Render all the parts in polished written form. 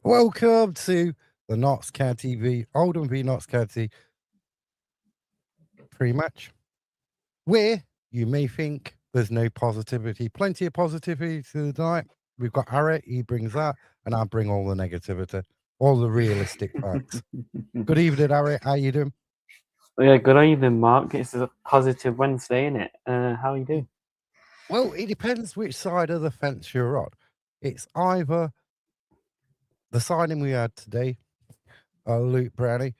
Welcome to the Notts County v Oldham v Notts County pre-match, where you may think there's no positivity. Plenty of positivity tonight. We've got Harry, he brings that, and I bring all the negativity, all the realistic facts. Good evening, Harry. How you doing? Yeah, good evening, Mark. It's a positive Wednesday, isn't it? How you doing? Well, it depends which side of the fence you're on. It's either the signing we had today, Luke Brownie,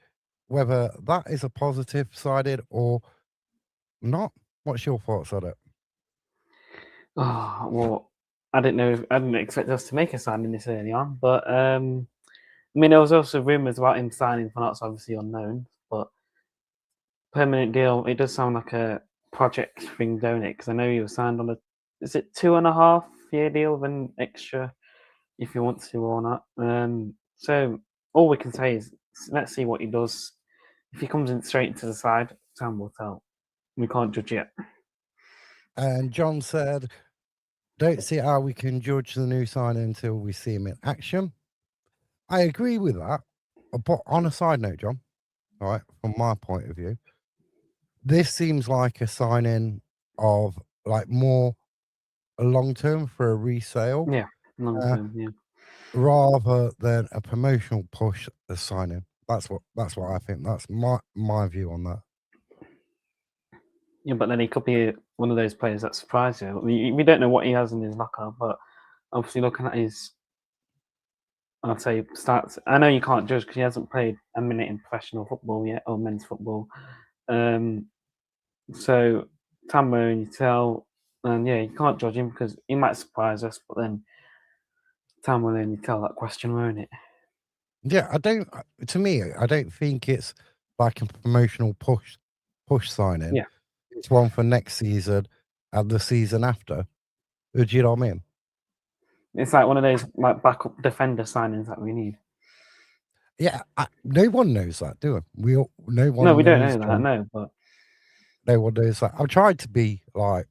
whether that is a positive sided or not. What's your thoughts on it? Oh, well, I didn't expect us to make a signing this early on, but I mean, there was also rumours about him signing for Notts, obviously unknown, but permanent deal. It does sound like a project thing, don't it? Because I know he was signed on is it 2.5-year deal with an extra if you want to or not. So all we can say is let's see what he does. If he comes in straight into the side, time will tell. We can't judge yet. And John said, don't see how we can judge the new signing until we see him in action. I agree with that. But on a side note, John, all right, from my point of view, this seems like a signing of like more long term for a resale. Yeah, long term, yeah. Rather than a promotional push signing. That's what I think. That's my view on that. Yeah, but then he could be one of those players that surprise you. We don't know what he has in his locker, but obviously looking at his, I'd say, stats. I know you can't judge because he hasn't played a minute in professional football yet or men's football. So time will only tell, and yeah, you can't judge him because he might surprise us, but then time will only tell that question, won't it? Yeah, I don't think it's like a promotional push signing. Yeah. It's one for next season and the season after. Do you know what I mean? It's like one of those like backup defender signings that we need. Yeah, no one knows that, do we? No one. No, we don't knows know that. No, but no one knows that. I've tried to be like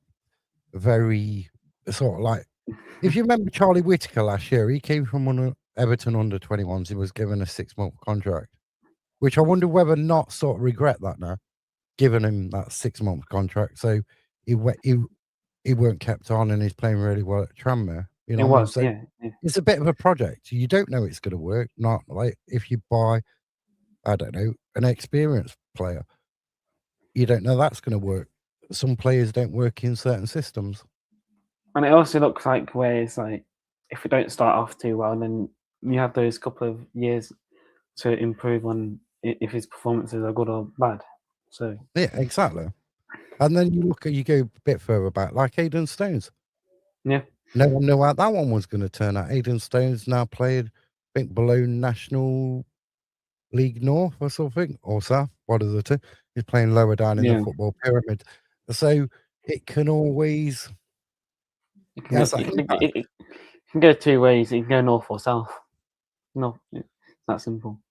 very sort of like. If you remember Charlie Whittaker last year, he came from Everton under 21s. He was given a 6-month contract, which I wonder whether not sort of regret that now, giving him that 6-month contract. So he weren't kept on, and he's playing really well at Tranmere. You know, it was, so yeah. it's a bit of a project. You don't know it's going to work. Not like if you buy, I don't know, an experienced player, you don't know that's going to work. Some players don't work in certain systems. And it also looks like where it's like if we don't start off too well, then you have those couple of years to improve on if his performances are good or bad. So yeah, exactly. And then you go a bit further back, like Aidan Stones. Yeah. No one knew how that one was going to turn out. Aidan Stones now played, I think, below National League North or something, or South, one of the two. He's playing lower down in the football pyramid. So it can always... It can go two ways. It can go north or south. No, it's that simple.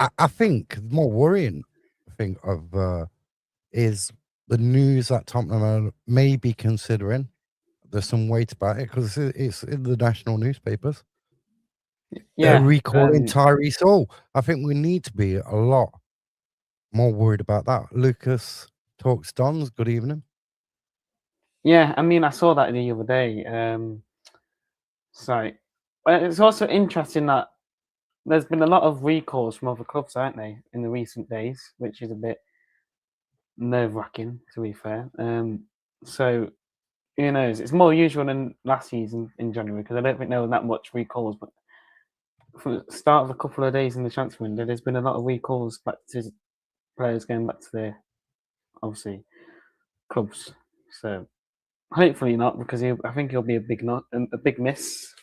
I think the more worrying thing is the news that Tottenham may be considering. There's some weight about it because it's in the national newspapers. Yeah, they're recalling Tyree Saul. I think we need to be a lot more worried about that. Lucas Talks Dons, good evening. Yeah, I mean, I saw that the other day. So it's also interesting that there's been a lot of recalls from other clubs, aren't they, in the recent days, which is a bit nerve-wracking, to be fair. So who knows? It's more usual than last season in January because I don't think there was that much recalls. But from the start of a couple of days in the transfer window, there's been a lot of recalls back to players going back to their, obviously, clubs. So hopefully not, because I think he'll be a big miss.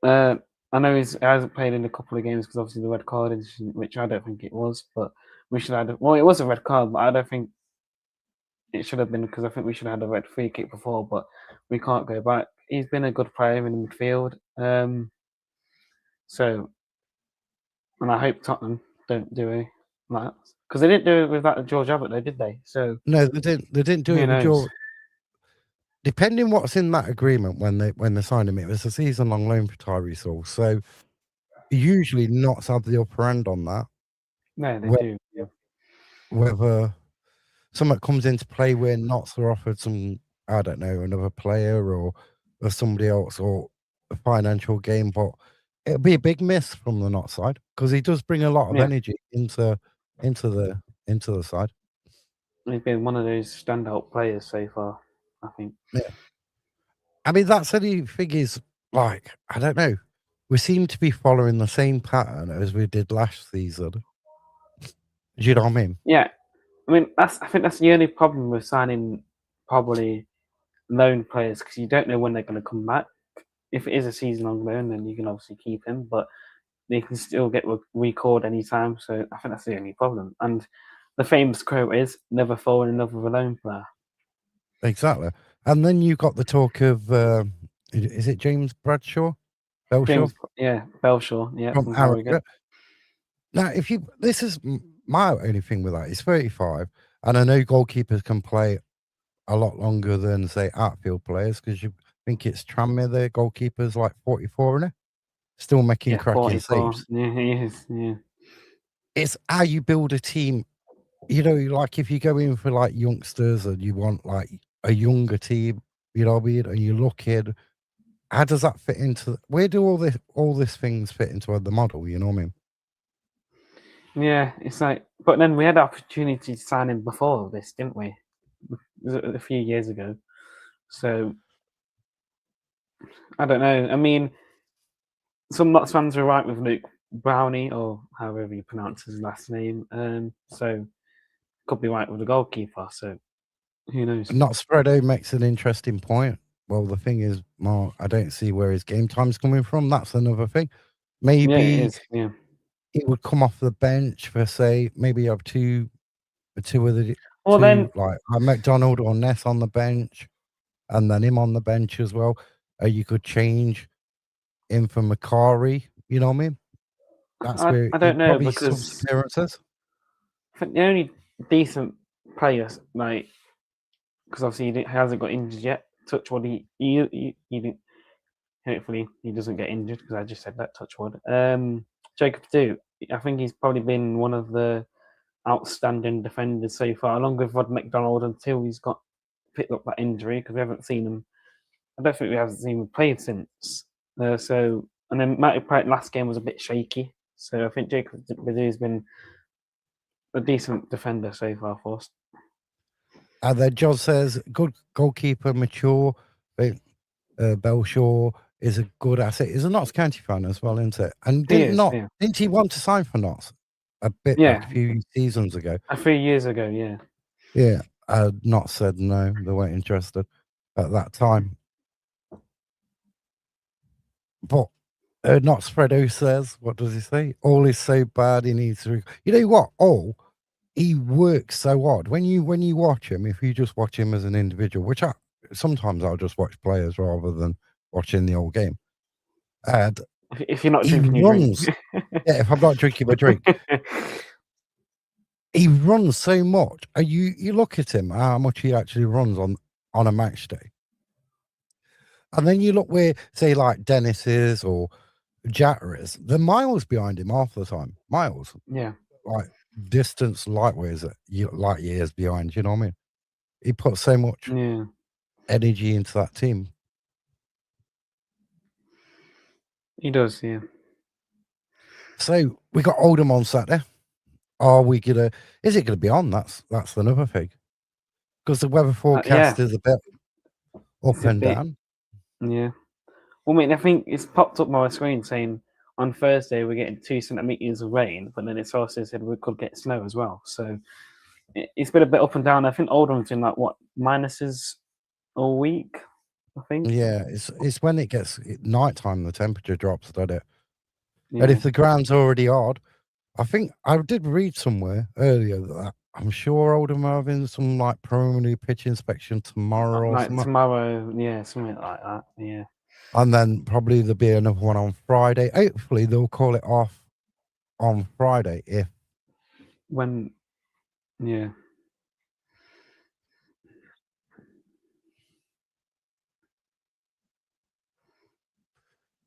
I know he hasn't played in a couple of games because obviously the red card incident, which I don't think it was, but we should have. Well, it was a red card, but I don't think it should have been because I think we should have had a red free kick before, but we can't go back. He's been a good player in the midfield. So, and I hope Tottenham don't do that because they didn't do it with that George Abbott, though, did they? So no, they didn't. They didn't do it with George. Depending what's in that agreement when they signed him, it was a season-long loan for Tyree Saul. So usually Notts have the upper end on that. No, they Whe- do. Yeah. Whether something comes into play where Notts are offered some, I don't know, another player or somebody else or a financial gain, but it'll be a big miss from the Notts side because he does bring a lot of Yeah. energy into the side. He's been one of those standout players so far, I think. Yeah. I mean, that's the only thing is, like, I don't know. We seem to be following the same pattern as we did last season. Do you know what I mean? Yeah. I mean, I think that's the only problem with signing probably loan players because you don't know when they're going to come back. If it is a season-long loan, then you can obviously keep him, but they can still get recalled anytime. So I think that's the only problem. And the famous quote is, "Never fall in love with a loan player." Exactly. And then you've got the talk of, is it James Bradshaw? Belshaw? Yeah, Belshaw, yeah, From from Harrogate. Harrogate. Now, if you this is my only thing with that, he's 35, and I know goalkeepers can play a lot longer than, say, outfield players because you think it's Tranmere, their goalkeeper's like 44, isn't he? Still making Yeah, cracking 44. saves. Yeah, he is. Yeah, It's how you build a team. You know, like if you go in for like youngsters and you want like a younger team, you know what I mean, and you look in, how does that fit into where do all these things fit into the model? You know what I mean? yeah. It's like, but then we had the opportunity to sign him before this, didn't we? It was a few years ago. So I don't know. I mean, some Notts fans were right with Luke Brownie, or however you pronounce his last name. So could be right with the goalkeeper. So who knows? Not Spreado makes an interesting point. Well, the thing is, Mark, I don't see where his game time's coming from. That's another thing. Yeah, it Maybe is. Yeah. he would come off the bench for say maybe you have two of the Well, two then, like McDonald or Ness on the bench, and then him on the bench as well. You could change him for Macari. You know what I mean? That's where I he don't know probably subs because appearances. I think the only decent players, like, because obviously he hasn't got injured yet. Touch wood, he didn't. Hopefully, he doesn't get injured because I just said that. Touch wood. Jacob Do, I think he's probably been one of the outstanding defenders so far, along with Rod McDonald until he's got picked up that injury because we haven't seen him. I don't think we haven't seen him play since. And then Matty Pratt last game was a bit shaky. So I think Jacob Badu has been a decent defender so far for us. And then John says, good goalkeeper, mature. Belshaw is a good asset. He's a Notts County fan as well, isn't it? And He is, yeah. didn't he want to sign for Notts a Yeah, few seasons ago? a few years ago, yeah. Yeah, Notts said no, they weren't interested at that time. But Notts Fredo says, what does he say? All is so bad, he needs to. You know what? All he works so hard. When you watch him, if you just watch him as an individual, which sometimes I'll just watch players rather than watching the whole game. And If you're not he drinking your drink. runs. Yeah, if I'm not drinking my drink, he runs so much. And you look at him, how much he actually runs on a match day. And then you look where, say, like Dennis is or Jatter is, the miles behind him half the time. Miles. Yeah. Like distance light years behind, you know what I mean? He puts so much Yeah. energy into that team. He does, yeah. So we got Oldham on Saturday. Are we gonna is it gonna be on? That's another thing. Because the weather Yeah. forecast is a bit It's up a and bit, down. yeah. Well, I mean, I think it's popped up on my screen saying on Thursday we're getting 2 centimeters of rain, but then it's also said we could get snow as well. So it's been a bit up and down. I think Oldham's in like what minuses all week. I think. Yeah, it's when it gets nighttime the temperature drops, doesn't it? And Yeah. if the ground's already hard, I think I did read somewhere earlier that I'm sure Oldham are having some like preliminary pitch inspection tomorrow or Like something. tomorrow, yeah, something like that. Yeah. And then probably there'll be another one on Friday. Hopefully they'll call it off on Friday if When, yeah.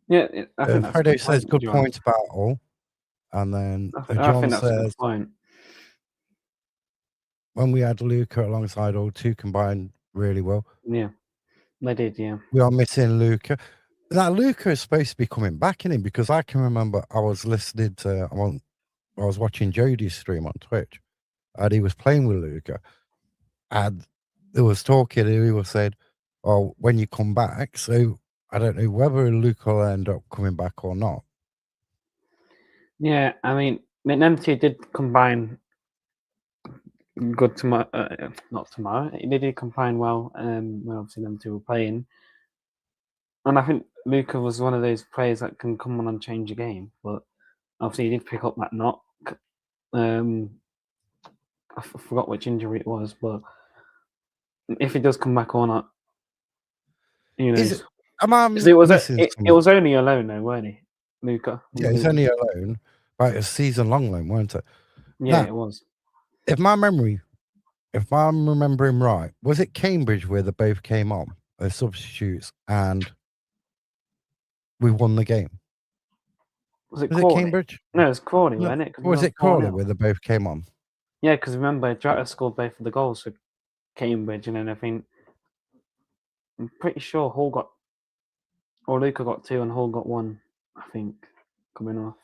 Yeah, I think that's a Fredo good says, point, good John. point about all. And then I John think that's a good says, point. when we had Luca alongside all, two combined really well. Yeah, they did. Yeah. We are missing Luca. Now, Luca is supposed to be coming back in him because I can remember I was listening to, I was watching Jody's stream on Twitch and he was playing with Luca. And there was talking, and he was saying, "Oh, when you come back." So I don't know whether Luke will end up coming back or not. Yeah, I mean, them two did combine good tomorrow. Not tomorrow. They did combine well. When obviously them two were playing, and I think Luca was one of those players that can come on and change a game. But obviously, he did pick up that knock. I forgot which injury it was, but if he does come back or not, who Is knows? it? Am I Because it was missing it something? was only a loan, though, weren't he, Luca? Yeah, it's only a loan, right? A season-long loan, weren't it? Yeah, Now, it was. if I'm remembering right, was it Cambridge where they both came on as substitutes and we won the game? Was it Was it Crawley? Cambridge? No, it was Crawley, No, wasn't it? 'Cause or we was lost it Crawley 4-0. where they both came on? Yeah, because remember, Jota scored both of the goals for Cambridge, and then I think I'm pretty sure Hall got, or Luca got 2 and Hall got 1. I think coming off.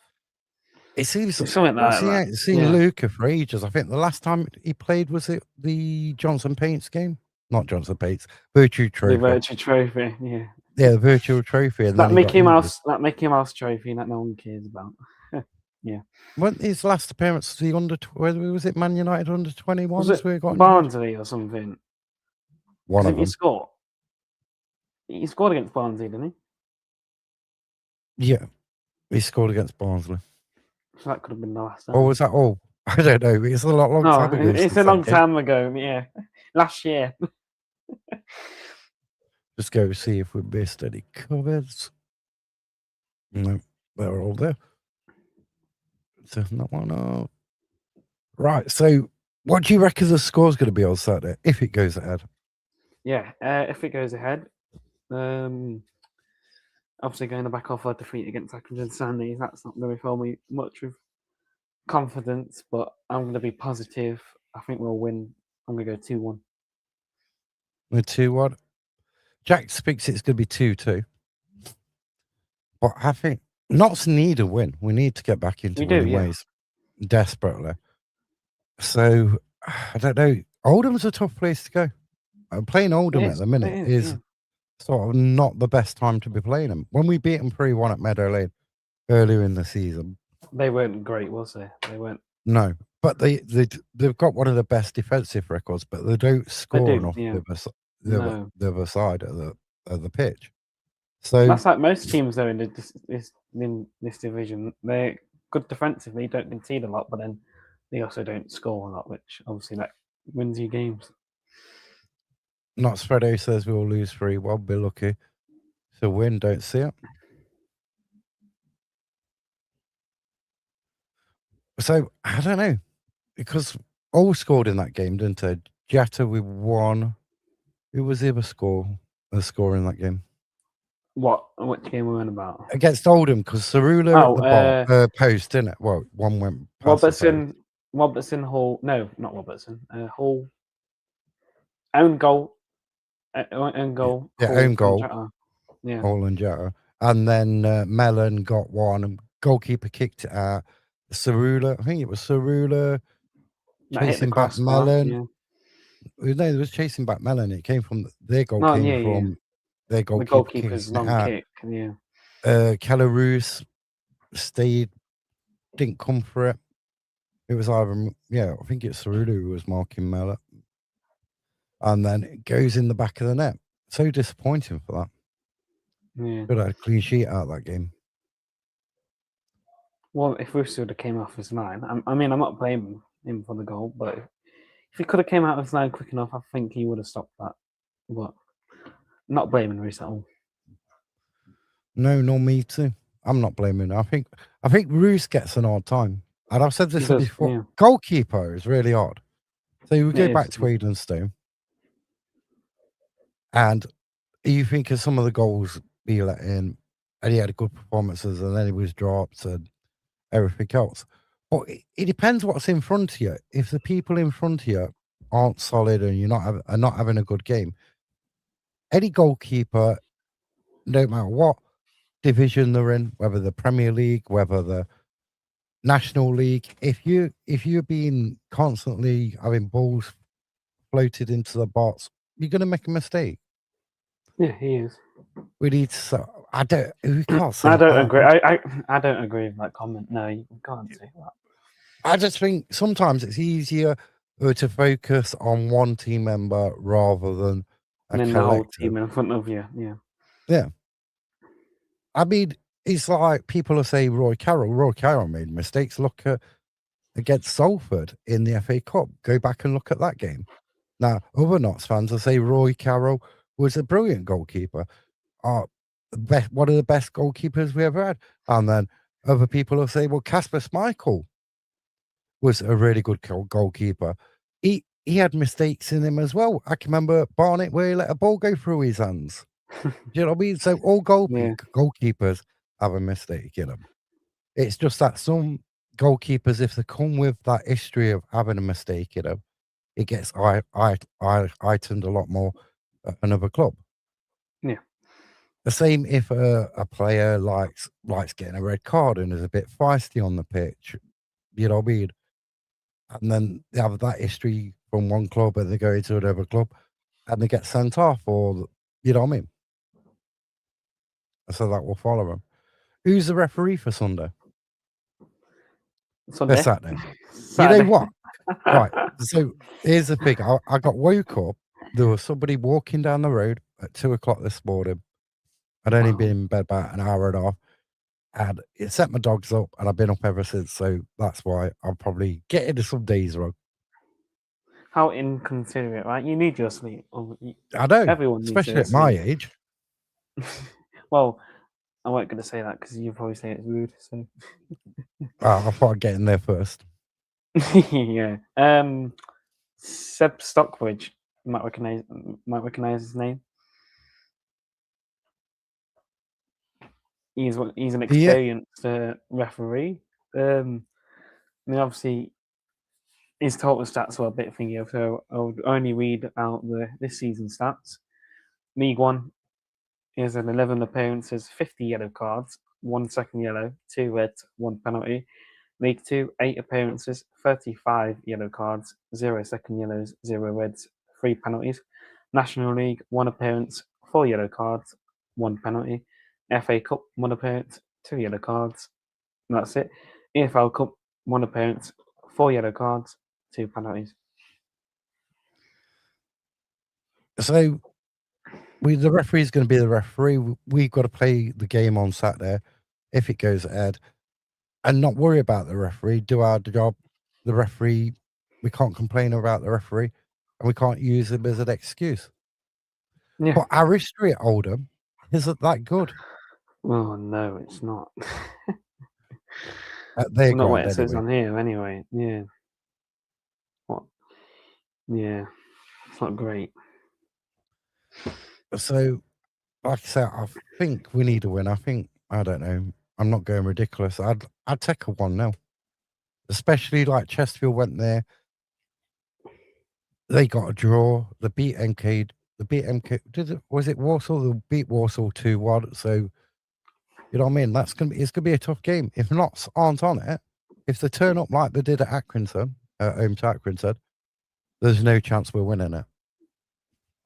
It seems It's something like that. I've seen Yeah. Luca for ages. I think the last time he played was it the Johnson Paints game? Not Johnson Paints, Virtue Trophy. The Virtue Trophy, yeah. Yeah, the virtual trophy, and That then he got injured. That Mickey Mouse trophy that no one cares about. Yeah. When his last appearance, the whether was it Man United under 21s Was it where he got injured? Barnsley or something? One of Didn't he them. score? He scored against Barnsley, didn't he? Yeah, he scored against Barnsley. So that could have been the last time. Or was that all? I don't know. It's a long time ago. It's a long time ago. Yeah, last year. Just go see if we missed any comments. No, they're all there. So not one. Right. So, what do you reckon the score's going to be on Saturday if it goes ahead? Yeah, if it goes ahead, obviously going back off our defeat against Accrington Stanley, that's not going to fill me much with confidence. But I'm going to be positive. I think we'll win. I'm going to go 2-1. With 2-1. Jack speaks it's going to be 2-2. But I think Notts need a win. We need to get back into winning ways desperately. So I don't know. Oldham's a tough place to go. Playing Oldham at the minute is sort of not the best time to be playing them. When we beat them 3-1 at Meadow Lane earlier in the season, they weren't great, was they? They weren't. No, but they've got one of the best defensive records, but they don't score enough the other side of the pitch. So that's like most teams though in this division. They're good defensively, don't concede a lot, but then they also don't score a lot, which obviously that wins you games. Notts Fredo says we'll lose 3-1. Be lucky to win. Don't see it. So I don't know because all scored in that game, didn't they? Jetta with 1. Who was the other score in that game? Which game we went about? Against Oldham, because Cerula at the post, didn't it? Well, one went past Robertson, Hall. No, not Robertson. Hall. Own goal. Own goal. Yeah, own goal. Yeah. Hall and Jetta. And then Mellon got 1. And goalkeeper kicked it out. Cerula, I think it was Cerula chasing back Mellon. No, it was chasing back Mellon. It came from their goal from their goalkeeper's long kick. Yeah. Calarus stayed, didn't come for it. It was either I think it's Cerula who was marking Mellon, and then it goes in the back of the net. So disappointing for that. Yeah. Could have had a clean sheet out of that game. Well, if Russo would have came off his 9, I mean, I'm not blaming him for the goal, but if he could have came out of his 9 quick enough, I think he would have stopped that. But not blaming Russo at all. No, nor me too. I'm not blaming him. I think Roos gets an hard time, and I've said this before. Yeah. Goalkeeper is really hard. So we go back to Edlenstone, and you think of some of the goals be let in. and he had good performances, and then he was dropped and everything else. But it depends what's in front of you. If the people in front of you aren't solid and you're not having a good game, any goalkeeper, no matter what division they're in, whether the Premier League, whether the National League, if you're being constantly having balls floated into the box, you're going to make a mistake. Yeah, he is. We need to. I don't. We can't say. I don't agree. I don't agree with that comment. No, you can't say that. I just think sometimes it's easier to focus on one team member rather than a And then the whole collective. team in front of you. Yeah. Yeah. I mean, it's like people will say Roy Carroll. Roy Carroll made mistakes. Look at against Salford in the FA Cup. Go back and look at that game. Now, other Notts fans will say Roy Carroll was a brilliant goalkeeper. One of the best goalkeepers we ever had. And then other people will say, well, Kasper Schmeichel was a really good goalkeeper. He had mistakes in him as well. I can remember Barnett where he let a ball go through his hands. Do you know what I mean? So all goalkeepers have a mistake in them. It's just that some goalkeepers, if they come with that history of having a mistake in them, it gets heightened a lot more at another club. Yeah. The same if a player likes getting a red card and is a bit feisty on the pitch. You know what I mean? And then they have that history from one club and they go into another club and they get sent off, or you know what I mean? So that will follow them. Who's the referee for Sunday? Sunday. Saturday. Saturday. You know what? Right. So here's the thing. I got woke up. There was somebody walking down the road at 2:00 this morning. I'd only been in bed about an hour and a half. And it set my dogs up, and I've been up ever since. So that's why I'll probably get into some days wrong. How inconsiderate, right? You need your sleep. I know, Everyone needs especially their at my sleep. age. Well, I wasn't going to say that because you probably say it's rude. So I thought I'd get in there first. yeah. Seb Stockbridge. You might recognize his name. He's an experienced referee. I mean, obviously, his total stats were a bit thingy, so I would only read out this season stats. League One is an 11 appearances, 50 yellow cards, 1 second yellow, 2 reds, 1 penalty. League 2, 8 appearances, 35 yellow cards, 0 second yellows, 0 reds, 3 penalties. National League, 1 appearance, 4 yellow cards, 1 penalty. FA Cup, 1 appearance, 2 yellow cards. That's it. EFL Cup, 1 appearance, 4 yellow cards, 2 penalties. So the referee's going to be the referee. We've got to play the game on Saturday if it goes ahead, and not worry about the referee. Do our job. The referee, we can't complain about the referee, and we can't use him as an excuse. Yeah. But our history at Oldham isn't that good. Oh no, it's not. Not what it says on here, anyway. Yeah. What? Yeah, it's not great. So, like I said, I think we need a win. I don't know. I'm not going ridiculous. I'd take a 1-0. Especially like Chesterfield went there. They got a draw. They beat MK. Was it Warsaw? They beat Warsaw 2-1. So, you know what I mean? It's gonna be a tough game. If Notts aren't on it, if they turn up like they did at Accrington, home to Accrington, there's no chance we're winning it.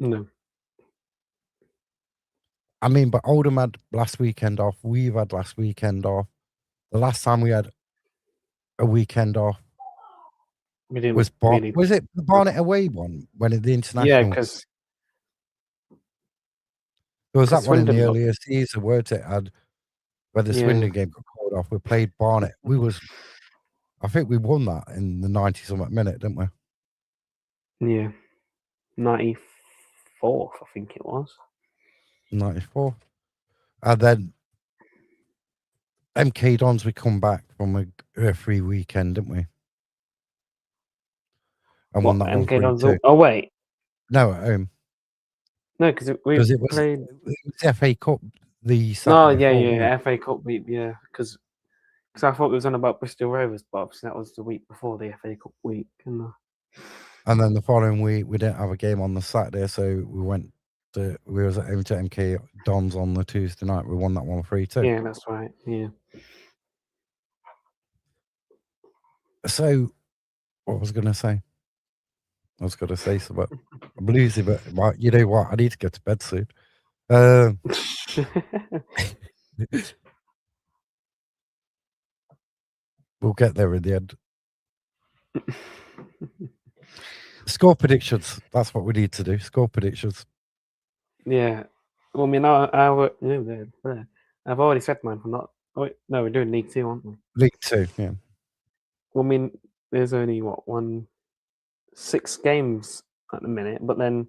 No. I mean, but Oldham had last weekend off. We've had last weekend off. The last time we had a weekend off was it the Barnet away one when the international? Yeah, because there was that one in the earlier season where it had where the Swindon game got called off. We played Barnet. I think we won that in the 90-something minute, didn't we? Yeah, 94th, I think it was. 94. And then MK Dons, we come back from a free weekend, didn't we? And won that one 3-2. Oh wait, no, at home. No, because we played it was the FA Cup. the Saturday before. yeah, FA Cup week, yeah, because I thought it was on about Bristol Rovers, but obviously that was the week before the FA Cup week. And then the following week, we didn't have a game on the Saturday, so we was at home to MK Dons on the Tuesday night. We won that 1-3-2. Yeah, that's right. Yeah. So, what was I going to say? I was going to say something. I'm losing, but you know what? I need to go to bed soon. We'll get there in the end. Score predictions. That's what we need to do. Score predictions. Yeah. Well, I mean, I've already said mine. No, we're doing League 2, aren't we? League 2, yeah. Well, I mean, there's only 6 games at the minute, but then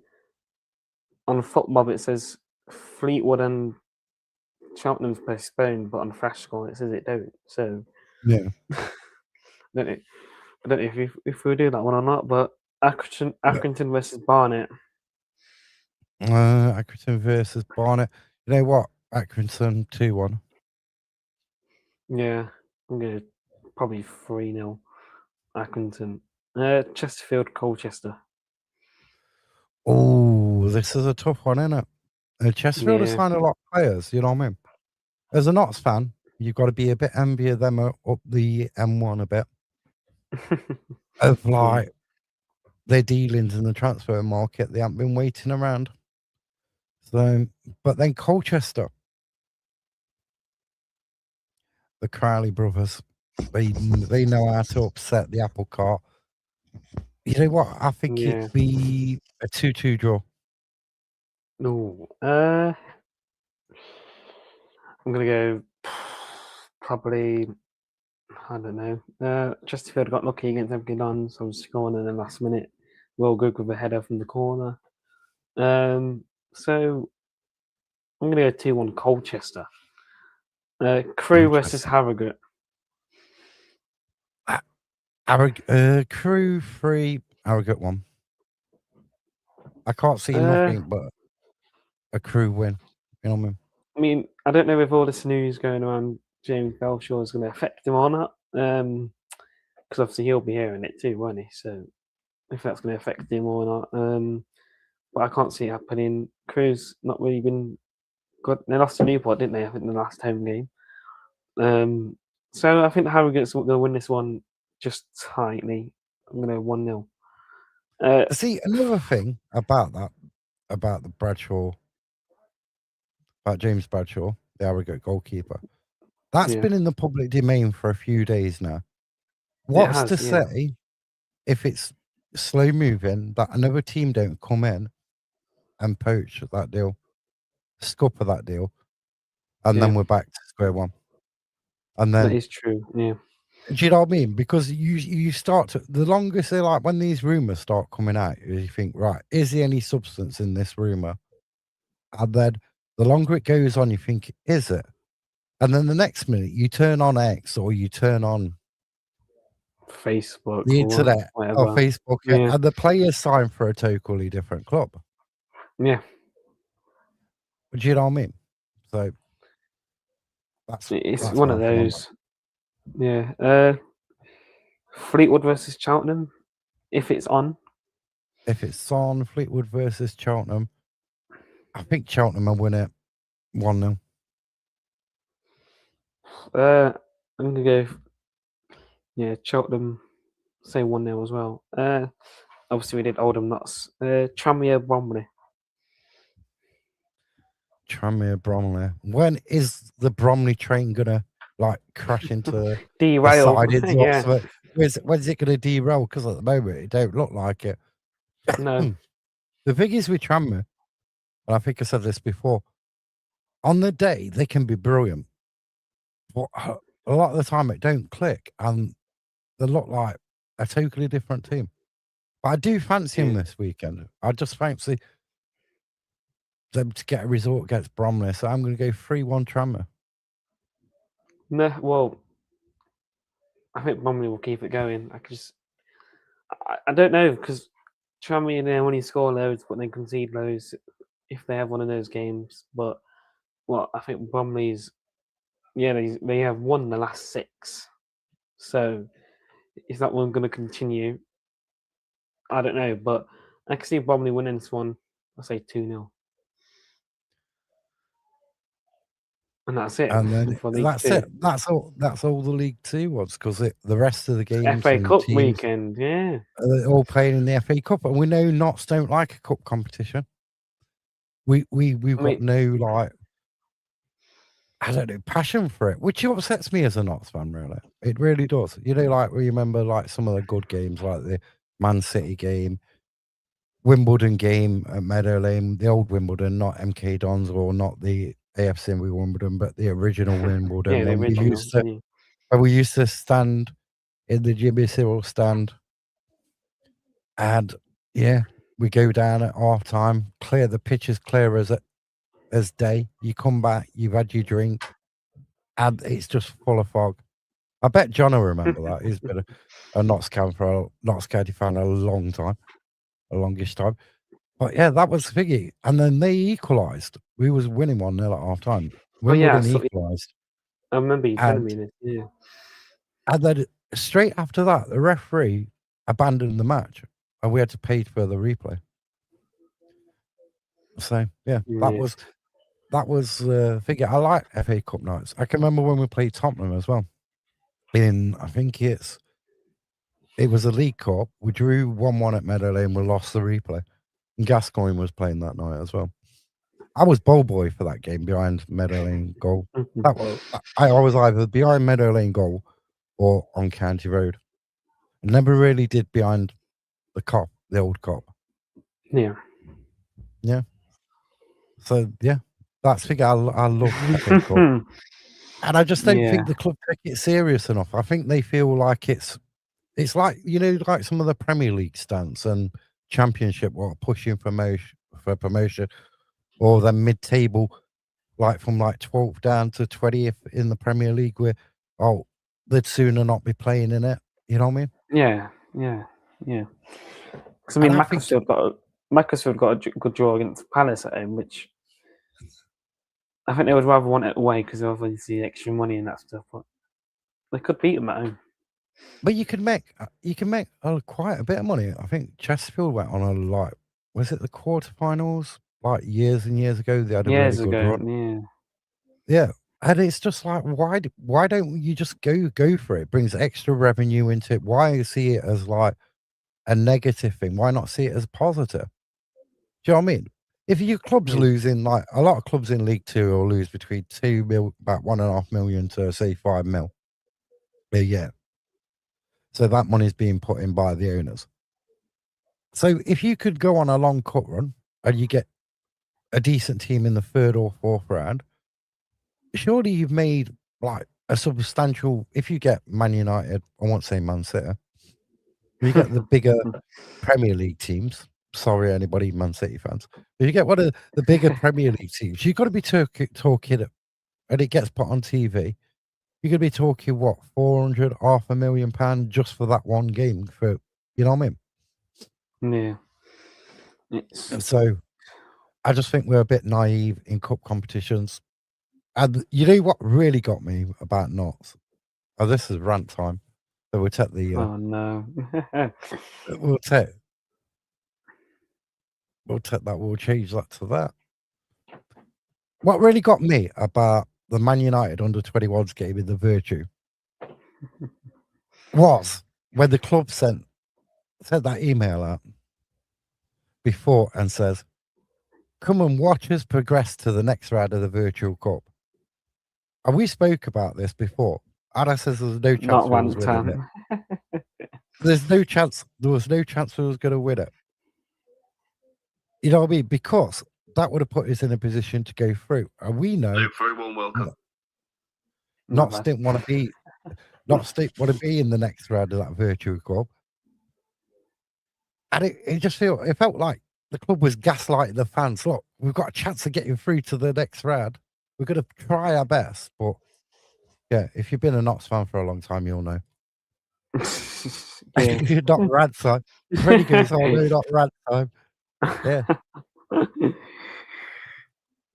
on Football it says Fleetwood and Cheltenham's postponed, but on Flash Score it says it don't. So yeah, I don't know if we'll do that one or not. But Accrington versus Barnet. Accrington versus Barnet. You know what? Accrington 2-1. Yeah, I'm gonna probably 3-0 Accrington. Chesterfield, Colchester. Oh, this is a tough one, isn't it? Chesterfield has signed a lot of players, you know what I mean? As a Notts fan, you've got to be a bit envy of them up the M1 a bit. Of like their dealings in the transfer market, they haven't been waiting around. So, but then Colchester, the Crowley brothers, they know how to upset the apple cart. You know what? I think it'd be a 2-2 draw. No, I'm gonna go probably. I don't know. Chesterfield got lucky against MK Dons, so I'm just going in the last minute. Will Good with a header from the corner. So I'm gonna go 2-1 Colchester. Crewe versus Harrogate. Crewe 3, Harrogate 1. I can't see nothing but a Crewe win. You know what I mean? I mean, I don't know if all this news going around James Belshaw is going to affect him or not. Because obviously he'll be hearing it too, won't he? So if that's going to affect him or not. But I can't see it happening. Crewe's not really been good. They lost to Newport, didn't they? I think in the last home game. So I think Harrogate's going to win this one just tightly. I'm going to 1-0. See, another thing about the Bradshaw, about James Bradshaw, the Harrogate goalkeeper, that's been in the public domain for a few days now. What's to say if it's slow moving that another team don't come in and poach that deal, scupper that deal, and then we're back to square one. And then that is true. Yeah. Do you know what I mean? Because you start to, the longest they like when these rumors start coming out, you think, right, is there any substance in this rumor? And then the longer it goes on, you think, is it? And then the next minute you turn on X or you turn on Facebook, the internet or Facebook, and the players sign for a totally different club. Yeah. Do you know what I mean? So it's one of those. Yeah. Fleetwood versus Cheltenham, if it's on. If it's on Fleetwood versus Cheltenham, I think Cheltenham will win it 1-0. I'm gonna go. Yeah, Cheltenham say 1-0 as well. Obviously we did Oldham, Notts. Tranmere, Bromley. Tranmere, Bromley. When is the Bromley train gonna like crash into derail? Yeah. When's it gonna derail? Because at the moment it don't look like it. No. The thing is with Tranmere, and I think I said this before, on the day they can be brilliant, but a lot of the time it don't click, and they look like a totally different team. But I do fancy him this weekend. I just fancy them to get a result against Bromley, so I'm going to go 3-1 Tranmere. No, well, I think Bromley will keep it going. I don't know because Tranmere, when you score loads but then concede loads, if they have one of those games, but what I think Bromley's. Yeah, they have won the last 6. So is that one going to continue? I don't know, but I can see Bromley winning this one. I'll say 2-0. And that's it And then for League that's 2. it. That's all. That's all the League Two was because the rest of the games FA and Cup teams weekend, yeah. are all playing in the FA Cup, and we know Notts don't like a cup competition. We've got no like, I don't know, passion for it, which upsets me as a Notts fan. Really, it really does. You know, like we remember like some of the good games, like the Man City game, Wimbledon game at Meadow Lane, the old Wimbledon, not MK Dons or not the AFC Wimbledon, but the original Wimbledon Yeah, the when original. we used to stand in the Jimmy Cyril stand, and yeah, we go down at half time, clear the pitch as clear as day. You come back, you've had your drink, and it's just full of fog. I bet John will remember that. He's been a Notts County fan a long time, a longish time. But yeah, that was Figgy. And then they equalised. We was winning 1-0 at half time. Wimbledon equalised. I remember you telling me this, yeah. And then straight after that, the referee abandoned the match and we had to pay for the replay. So yeah, that was Figgy. I like FA Cup nights. I can remember when we played Tottenham as well. I think it was a League Cup. We drew 1-1 at Meadow Lane. We lost the replay. And Gascoigne was playing that night as well. I was ball boy for that game behind Meadow Lane goal. I was either behind Meadow Lane goal or on County Road. I never really did behind the old cop. Yeah. Yeah. So yeah, that's Figgy. I love FA Cup. And I just don't think the club take it serious enough. I think they feel like it's like, you know, like some of the Premier League stunts and Championship or pushing for promotion, or the mid-table, like from like 12th down to 20th in the Premier League, where they'd sooner not be playing in it. You know what I mean? Yeah. Because I mean, Macclesfield got a good draw against Palace at home, which I think they would rather want it away because they obviously extra money and that stuff. But they could beat them at home. But you can make quite a bit of money. I think Chesterfield went on was it the quarterfinals like years and years ago? They had a really good run. Yeah, and it's just like why don't you just go for it? It brings extra revenue into it. Why see it as like a negative thing? Why not see it as positive? Do you know what I mean? If your club's losing, like a lot of clubs in League Two will lose between about 1.5 million to say 5 mil a year. So that money is being put in by the owners. So if you could go on a long cut run and you get a decent team in the 3rd or 4th round, surely you've made like a substantial. If you get Man United, I won't say Man City, you get the bigger Premier League teams. Sorry, anybody Man City fans. If you get one of the bigger Premier League teams, you've got to be talking, and it gets put on TV. You're going to be talking what, 400, £500,000 just for that one game. For you know what I mean? Yeah. So I just think we're a bit naive in cup competitions. And you know what really got me about Notts? Oh, this is rant time. So we'll take the. Oh no. We'll take that. We'll change that to that. What really got me about the Man United under-21s game in the Virtue was when the club sent that email out before and says, "Come and watch us progress to the next round of the Virtual Cup." And we spoke about this before. Ada says there's no chance we was winning it. There's no chance. There was no chance we was going to win it. You know what I mean? Because that would have put us in a position to go through. And we know very warm welcome. Notts didn't want to be in the next round of that Virtual Cup. And it felt like the club was gaslighting the fans. Look, we've got a chance of getting through to the next round. We're going to try our best. But yeah, if you've been a Notts fan for a long time, you'll know. You're not rant time. Freddie goes, "Oh no, not rant time." Yeah.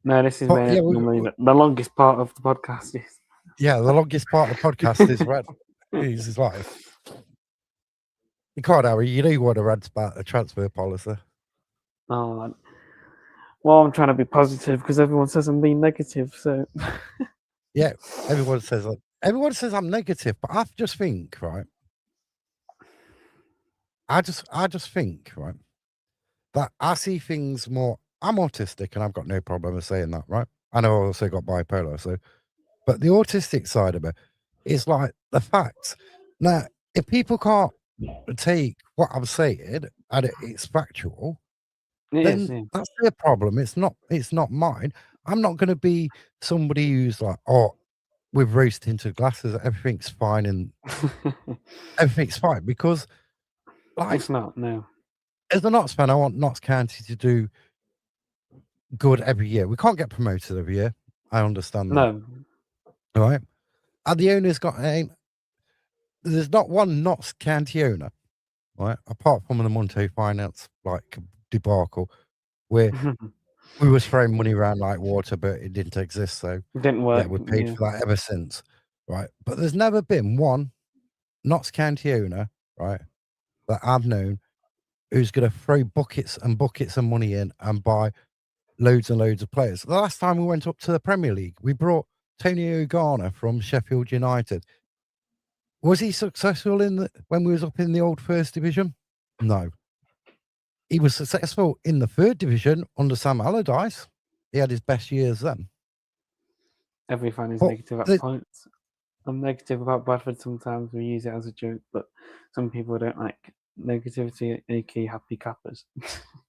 No, this is But where yeah, normally the longest part of the podcast is. the longest part of the podcast is red. He's like, you can't, Harry. You know you want to rant about a transfer policy. Oh, well, I'm trying to be positive because everyone says I'm being negative. So Yeah, everyone says I'm negative, but I just think, right? I just think, right, that I see things more. I'm autistic, and I've got no problem with saying that, right? I know I also got bipolar, so. But the autistic side of it is like the facts. Now, if people can't take what I'm saying and it's factual, it is. then Yeah. that's their problem. It's not mine. I'm not going to be somebody who's like, oh, with rose tinted glasses, everything's fine and everything's fine because, like, It's not. No. as a Notts fan, I want Notts County to do good every year. We can't get promoted every year. I understand that. No. All right. And the owner's got aim. There's not one Notts County owner, right? Apart from the Monte Finance like debacle, where we was throwing money around like water, but it didn't exist. So It didn't work. we paid for that ever since, right? But there's never been one Notts County owner, right, that I've known who's going to throw buckets and buckets of money in and buy loads and loads of players. The last time we went up to the Premier League, we brought Tony O'Garner from Sheffield United. Was he successful when we was up in the old first division? No. He was successful in the third division under Sam Allardyce. He had his best years then. Every fan is But negative at points. I'm negative about Bradford sometimes. We use it as a joke, but some people don't like negativity, aka happy cappers.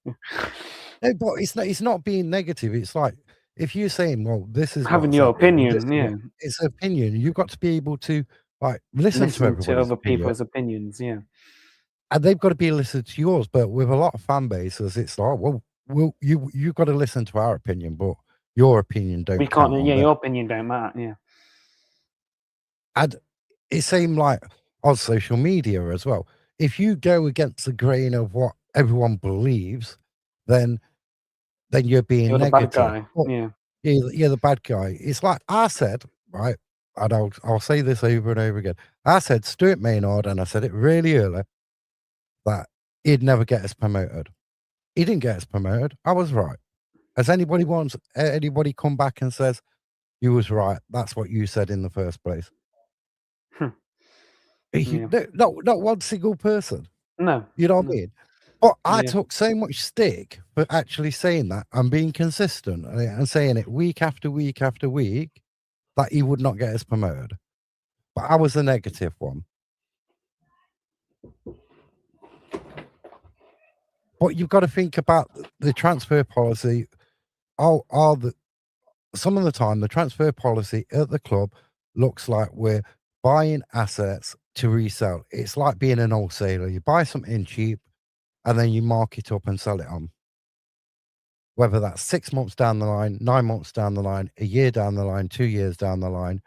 No, but it's not being negative. It's like if you're saying, well, this is having what's your happening, or this opinion. is Yeah, it's an opinion. You've got to be able to like listen to everybody's other opinion. people's opinions. Yeah, and they've got to be listened to yours. But with a lot of fan bases, it's like, well, you've got to listen to our opinion, but your opinion don't. we can't. count Yeah, on your opinion don't matter. Yeah, and it seemed like on social media as well. If you go against the grain of what everyone believes, then you're being you're negative. the bad guy. But Yeah, you're the bad guy. It's like I said, right? And I'll say this over and over again. I said Stuart Maynard, and I said it really early, that he'd never get us promoted. He didn't get us promoted. I was right. Has anybody come back and says you was right? That's what you said in the first place. yeah. Not one single person. No, You know what I mean? But I Yeah. took so much stick for actually saying that and being consistent and saying it week after week after week that he would not get us promoted. But I was the negative one. But you've got to think about the transfer policy. Some of the time the transfer policy at the club looks like we're buying assets to resell. It's like being an wholesaler. You buy something cheap and then you mark it up and sell it on. Whether that's 6 months down the line, 9 months down the line, a year down the line, 2 years down the line.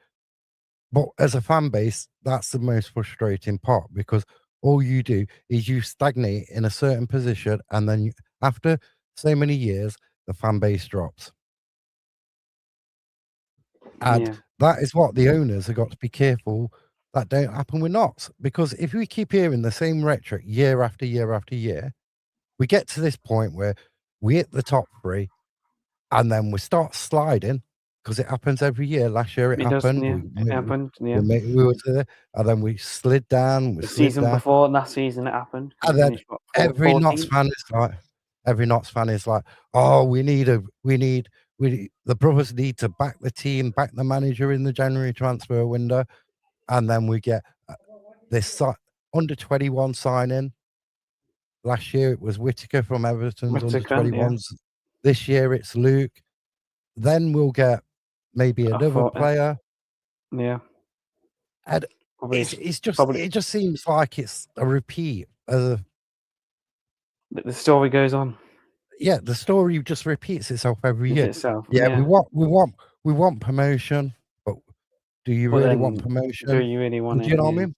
But as a fan base, that's the most frustrating part because all you do is you stagnate in a certain position and then after so many years, the fan base drops. And that is what the owners have got to be careful that don't happen with Notts. Because if we keep hearing the same rhetoric year after year after year, we get to this point where we hit the top three and then we start sliding because it happens every year. Last year it happened. It happened. Yeah, we were there, and then we slid down. the season before last season it happened. And then every Notts fan is like, oh, we need the brothers need to back the team, back the manager in the January transfer window, and then we get this under 21 signing. Last year it was Whittaker from Everton's under 21s. Yeah. This year it's Luke. Then we'll get maybe another player. Yeah. And it just seems like it's a repeat of the story goes on. Yeah, the story just repeats itself every year. Yeah. We want promotion, but do you really want promotion? Do you really want it? Do you know what I mean?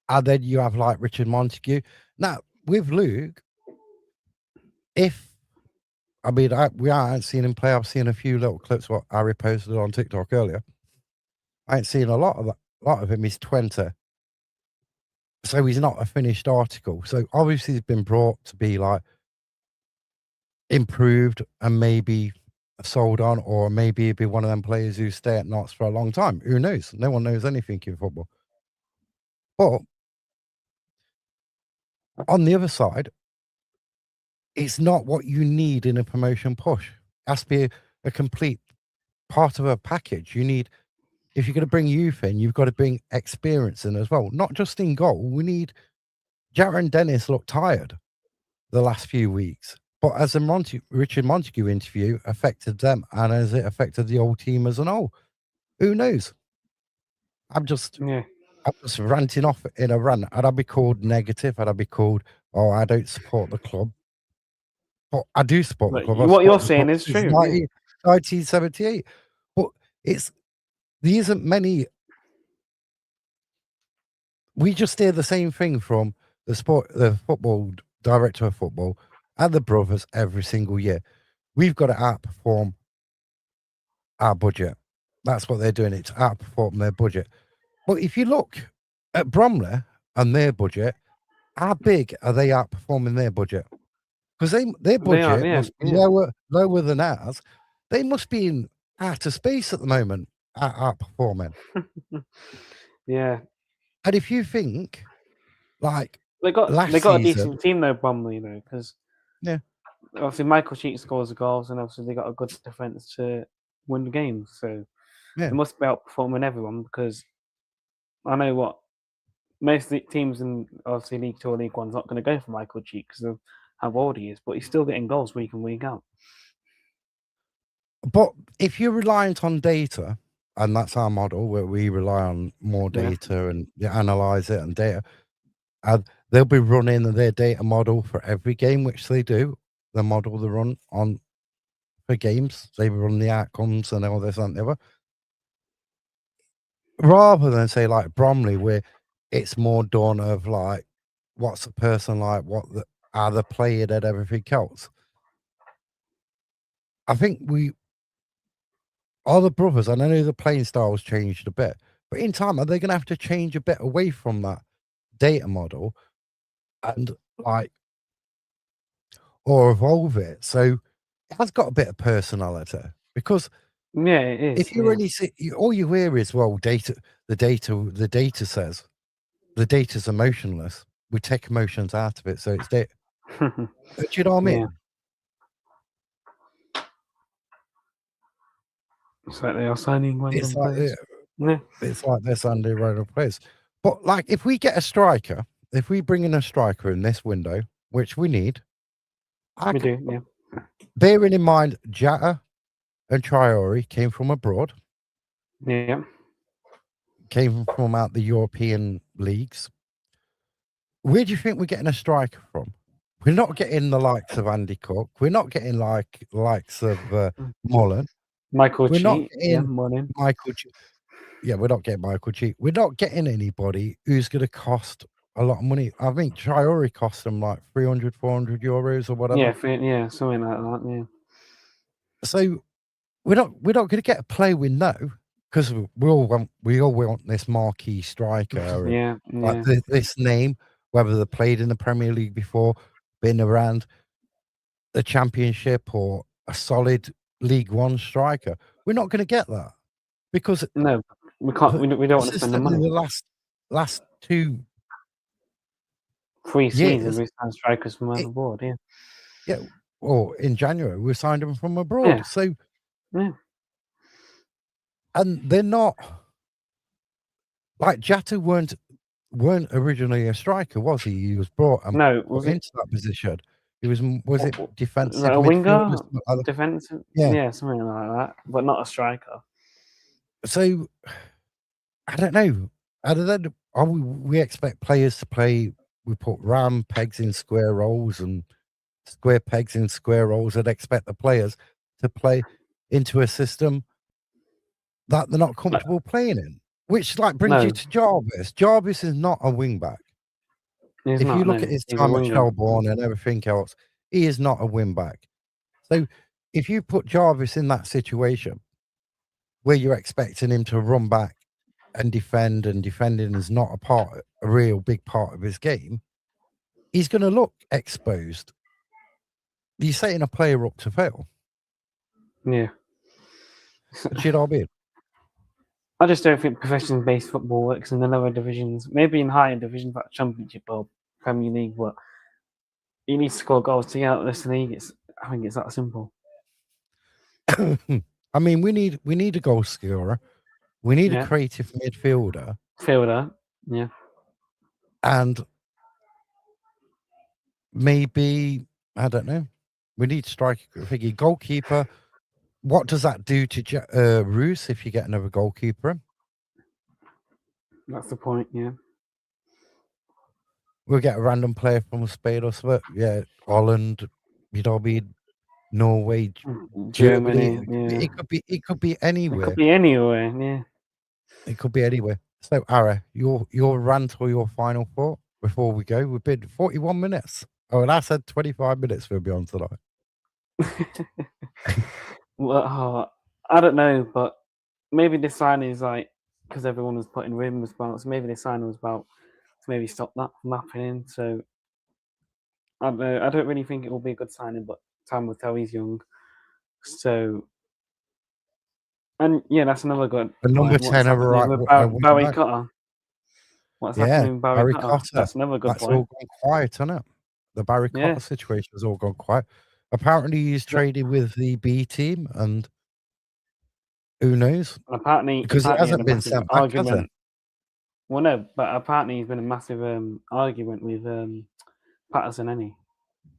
And then you have like Richard Montague. Now, with Luke, if I mean, we haven't seen him play. I've seen a few little clips what Harry posted on TikTok earlier. I ain't seen a lot of that. A lot of him. He's 20. So he's not a finished article. So obviously he's been brought to be like improved and maybe sold on, or maybe he'd be one of them players who stay at Notts for a long time. Who knows? No one knows anything in football. But on the other side, it's not what you need in a promotion push. It has to be a complete part of a package. You need, if you're going to bring youth in, you've got to bring experience in as well. Not just in goal. We need, Jarrett and Dennis look tired the last few weeks. But as the Richard Montague interview affected them, and as it affected the old team as an whole, who knows? I'm just ranting off in a rant. I'd be called negative. I'd be called, oh, I don't support the club. But I do support the club. What you're saying is true. 1978. But there isn't many. We just hear the same thing from the football director of football and the brothers every single year. We've got to outperform our budget. That's what they're doing. It's outperform their budget. But if you look at Bromley and their budget, how big are they outperforming their budget? Because their budget must be lower than ours. They must be in outer space at the moment, outperforming. Yeah. And if you think, like, they got season, a decent team though, Bromley, though, because obviously Michael Cheek scores the goals, and obviously they got a good defense to win the games. So they must be outperforming everyone, because I know what most of the teams in obviously League 2 or League 1's not going to go for Michael Cheek because of how old he is, but he's still getting goals week in, week out. But if you're reliant on data, and that's our model where we rely on more data and analyze it and data, and they'll be running their data model for every game, which they do. The model they run on for games, they run the outcomes and all this and the other. Rather than say like Bromley, where it's more done of like, what's the person like, how they're playing and everything else. I think all the brothers, and I know the playing styles changed a bit, but in time, are they going to have to change a bit away from that data model and like, or evolve it? So it has got a bit of personality, because it is. If you only see, all you hear is, well, the data says, the data's emotionless. We take emotions out of it, so it's data. Do you know what I mean? It's like they are signing random players. It's like they're signing random players. But like, if we get a striker, if we bring in a striker in this window, which we need, we do. Bearing in mind, Jatta and Traore came from abroad. Yeah. Came from out the European leagues. Where do you think we're getting a striker from? We're not getting the likes of Andy Cook. We're not getting likes of Mullen. Michael We're not Cheek. getting Michael Cheek. Yeah, we're not getting Michael Cheek. We're not getting anybody who's going to cost a lot of money. I think Traore cost them like 300, 400 euros or whatever. Yeah, something like that. Yeah. So we're not going to get a player we know, because we all want this marquee striker. Like this name, whether they played in the Premier League before, been around the Championship, or a solid League One striker. We're not going to get that, because no, we can't. We don't want to spend the money. The last 2-3 seasons, we signed strikers from abroad. Yeah. Or in January, we signed them from abroad. So, and they're not like Jatta weren't originally a striker, was he? He was brought and put into that position. He was it defensive, like a winger, defensive? Yeah, something like that, but not a striker. So I don't know. We expect players to play. We put round pegs in square holes and square pegs in square holes, and expect the players to play into a system that they're not comfortable playing in. Which brings you to Jarvis. Jarvis is not a wing back. If you look at his time at Shelbourne and everything else, he is not a wing back. So if you put Jarvis in that situation where you're expecting him to run back and defending is not a real big part of his game, he's going to look exposed. You're setting a player up to fail. Yeah. Do you know what I mean? I just don't think profession-based football works in the lower divisions. Maybe in higher divisions like Championship or Premier League, but you need to score goals to get out of this league. I think it's that simple. I mean, we need a goal scorer. We need Yeah. a creative midfielder. Fielder, yeah. And maybe, I don't know, we need striker figure. Goalkeeper, what does that do to Roos if you get another goalkeeper? That's the point, yeah. We'll get a random player from Spain or something. Yeah, Holland, you know what I mean? Norway, Germany, Germany. yeah. It could be anywhere. It could be anywhere, yeah. It could be anywhere. So, Ara, your rant or your final thought before we go? We've been 41 minutes. Oh, and I said 25 minutes we'll be on tonight. Well, I don't know, but maybe this sign is like because everyone was putting rumours about. So maybe this sign was about to maybe stop that from happening. So I don't know. I don't really think it will be a good signing, but time will tell. He's young, so and yeah, that's another good. The number Point. 10 What's happening with Barry Cotter? What's happening with Barry Cotter? Cotter. That's another good That's point. all gone quiet, isn't it? The Barry Cotter situation has all gone quiet. Apparently, he's trading with the B team, and who knows? Apparently, Because he hasn't been sent back, has he? Well, no, but apparently he's been a massive argument with Patterson, any.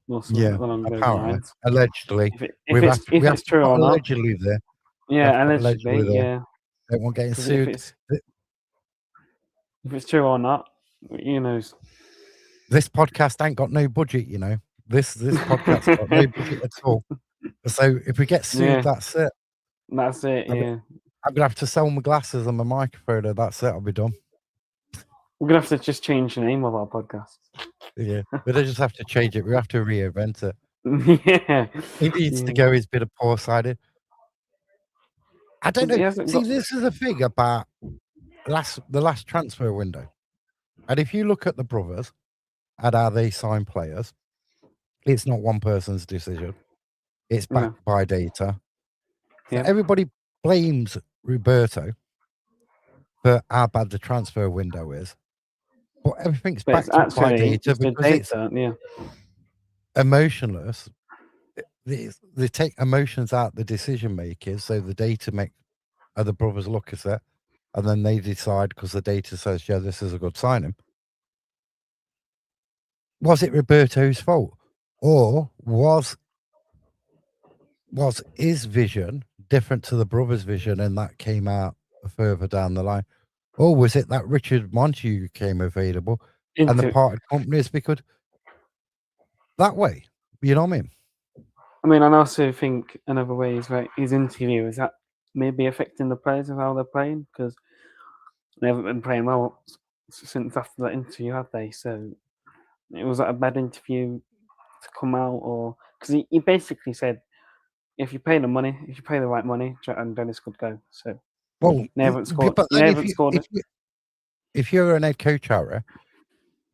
Apparently, allegedly. If it's true or not. Allegedly there. Yeah, allegedly, yeah. They won't get sued. If it's true or not, who knows? This podcast ain't got no budget, you know. This podcast's got no budget at all. So if we get sued, that's it. That's it, yeah. I'm gonna have to sell my glasses and my microphone, and that's it. I'll be done. We're gonna have to just change the name of our podcast. Yeah, we don't just have to change it. We have to reinvent it. Yeah, he needs to go. He's been a poor-sided. I don't know. See, this is the thing about the last transfer window, and if you look at the brothers and how they sign players, it's not one person's decision. It's backed by data. So everybody blames Roberto for how bad the transfer window is, but everything's backed up by data because it's emotionless. They take emotions out the decision makers, so the data make other brothers look at it, and then they decide because the data says, yeah, this is a good signing. Was it Roberto's fault, or was his vision different to the brothers' vision, and that came out further down the line? Or was it that Richard Montague came available and the parted companies because that way? You know what I mean? I mean, I also think another way is his interview is that maybe affecting the players of how they're playing because they haven't been playing well since after that interview, have they? So it was a bad interview to come out, or because he basically said, if you pay the money, if you pay the right money, and Dennis could go. So they haven't scored. But if you're an head coach, Ara,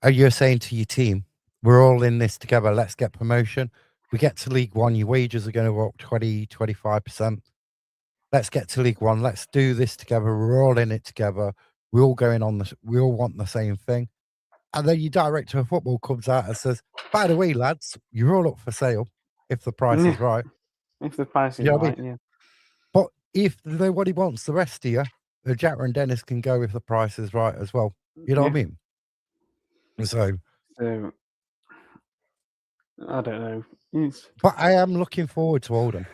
and you're saying to your team, we're all in this together, let's get promotion. We get to League One, your wages are going to go up 20-25%. Let's get to League One. Let's do this together. We're all in it together. We're all going on this. We all want the same thing. And then your director of football comes out and says, by the way, lads, you're all up for sale if the price is right. If the price is right, yeah. But if nobody wants the rest of you, Jack and Dennis can go if the price is right as well. You know what I mean? So I don't know. But I am looking forward to Oldham.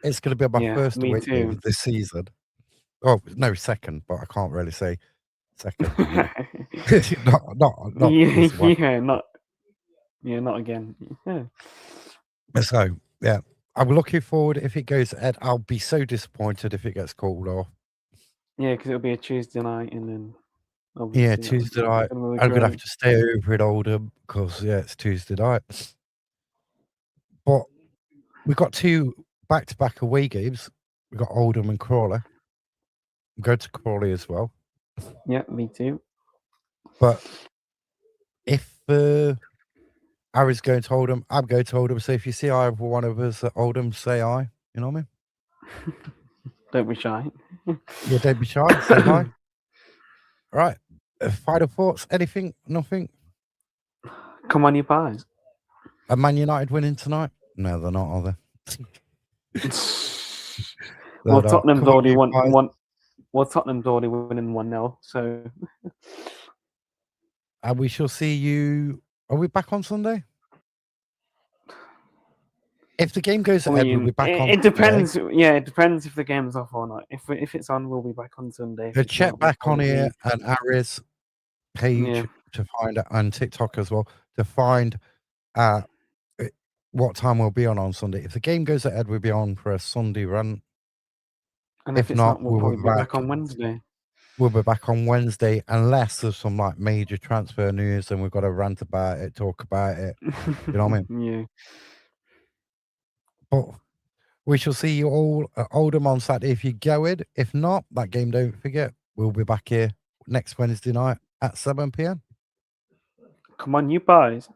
It's going to be my first away game this season. Oh no, second, but I can't really say second. not not again. Yeah. So yeah, I'm looking forward. If it goes ahead, I'll be so disappointed if it gets called off. Yeah, because it'll be a Tuesday night, and then Tuesday night. I'm gonna have to stay over in Oldham because it's Tuesday night. But We've got 2 back-to-back away games. We've got Oldham and Crawley. I'm going to Crawley as well. Yeah, me too. But if Harry's going to Oldham, I'm going to Oldham. So if you see either one of us at Oldham, say hi. You know what I mean? Don't be shy. Yeah, don't be shy. Say hi. Right. Final thoughts? Anything? Nothing? Come on, you pies. Are Man United winning tonight? No, they're not, are they? Well, They're not. Tottenham's Come on, already you won guys. one. Well, Tottenham's already winning 1-0. So And we shall see you. Are we back on Sunday? If the game goes ahead, we'll be back on it depends. Sunday. Yeah, it depends if the game's off or not. If it's on, we'll be back on Sunday. If it's Check not, we'll back on probably here and Harry's page Yeah. to find it, and TikTok as well, to find what time we'll be on Sunday. If the game goes ahead, we'll be on for a Sunday run. And If if it's not, not, we'll probably be back on Wednesday. We'll be back on Wednesday, unless there's some like major transfer news and we've got to rant about it, talk about it. You know what I mean? Yeah. But we shall see you all at Oldham on Saturday if you go in. If not, that game, don't forget, we'll be back here next Wednesday night at 7 p.m. Come on, you pies.